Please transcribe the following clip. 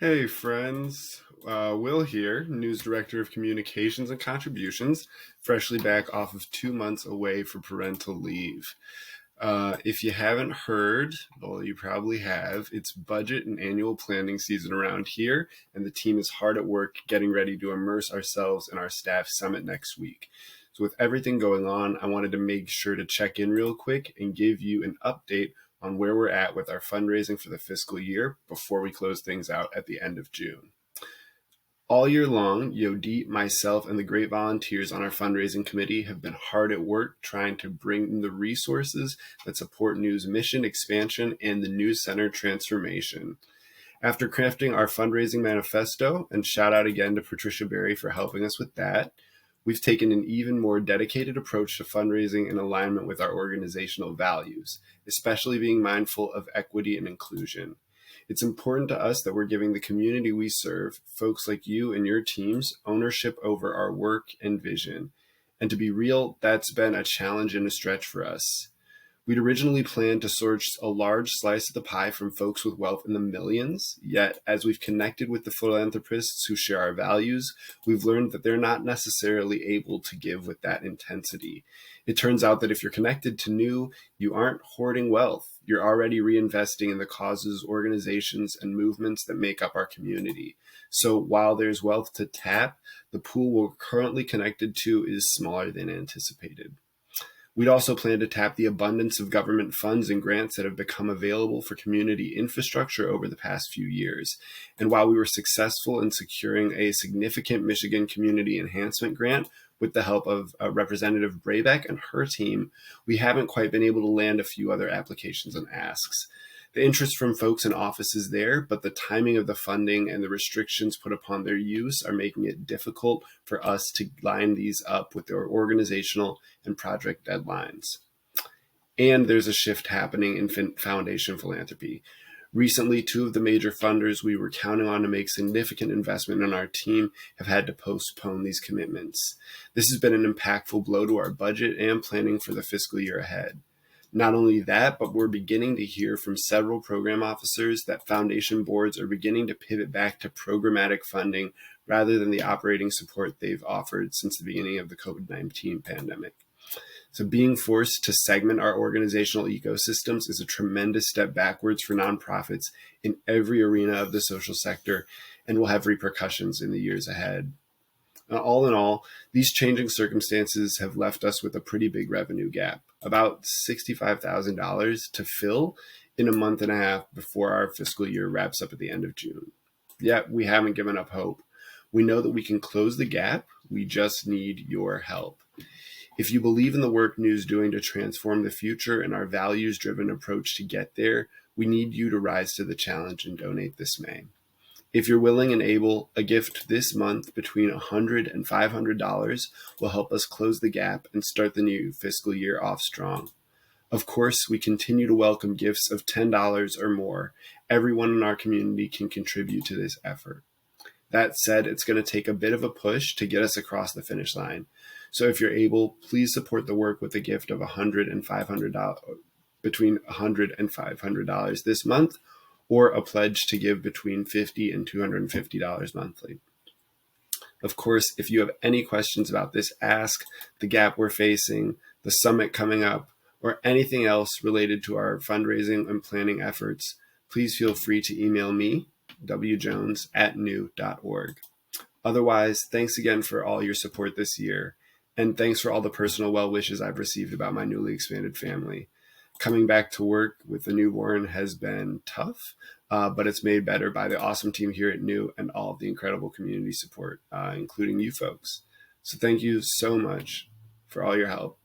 Hey friends, Will here, News Director of Communications and Contributions, freshly back off of 2 months away for parental leave. If you haven't heard, well, you probably have, it's budget and annual planning season around here, and the team is hard at work getting ready to immerse ourselves in our staff summit next week. So, with everything going on, I wanted to make sure to check in real quick and give you an update on where we're at with our fundraising for the fiscal year before we close things out at the end of June. All year long, Yodit, myself, and the great volunteers on our fundraising committee have been hard at work trying to bring the resources that support News mission expansion and the News Center transformation. After crafting our fundraising manifesto, and shout out again to Patricia Berry for helping us with that, we've taken an even more dedicated approach to fundraising in alignment with our organizational values, especially being mindful of equity and inclusion. It's important to us that we're giving the community we serve, folks like you and your teams, ownership over our work and vision. And to be real, that's been a challenge and a stretch for us. We'd originally planned to source a large slice of the pie from folks with wealth in the millions, yet as we've connected with the philanthropists who share our values, we've learned that they're not necessarily able to give with that intensity. It turns out that if you're connected to new, you aren't hoarding wealth. You're already reinvesting in the causes, organizations, and movements that make up our community. So while there's wealth to tap, the pool we're currently connected to is smaller than anticipated. We'd also plan to tap the abundance of government funds and grants that have become available for community infrastructure over the past few years. And while we were successful in securing a significant Michigan Community Enhancement Grant with the help of Representative Brabeck and her team, we haven't quite been able to land a few other applications and asks. The interest from folks in office is there, but the timing of the funding and the restrictions put upon their use are making it difficult for us to line these up with their organizational and project deadlines. And there's a shift happening in foundation philanthropy. Recently, two of the major funders we were counting on to make significant investment in our team have had to postpone these commitments. This has been an impactful blow to our budget and planning for the fiscal year ahead. Not only that, but we're beginning to hear from several program officers that foundation boards are beginning to pivot back to programmatic funding rather than the operating support they've offered since the beginning of the COVID-19 pandemic. So being forced to segment our organizational ecosystems is a tremendous step backwards for nonprofits in every arena of the social sector and will have repercussions in the years ahead. All in all, these changing circumstances have left us with a pretty big revenue gap, about $65,000 to fill in a month and a half before our fiscal year wraps up at the end of June. Yet we haven't given up hope. We know that we can close the gap. We just need your help. If you believe in the work News doing to transform the future and our values-driven approach to get there, we need you to rise to the challenge and donate this May. If you're willing and able, a gift this month between $100 and $500 will help us close the gap and start the new fiscal year off strong. Of course, we continue to welcome gifts of $10 or more. Everyone in our community can contribute to this effort. That said, it's going to take a bit of a push to get us across the finish line. So if you're able, please support the work with a gift of $100 and $500, between $100 and $500 this month, or a pledge to give between $50 and $250 monthly. Of course, if you have any questions about this ask, the gap we're facing, the summit coming up, or anything else related to our fundraising and planning efforts, please feel free to email me, wjones@new.org. Otherwise, thanks again for all your support this year, and thanks for all the personal well wishes I've received about my newly expanded family. Coming back to work with the newborn has been tough, but it's made better by the awesome team here at New and all of the incredible community support, including you folks. So thank you so much for all your help.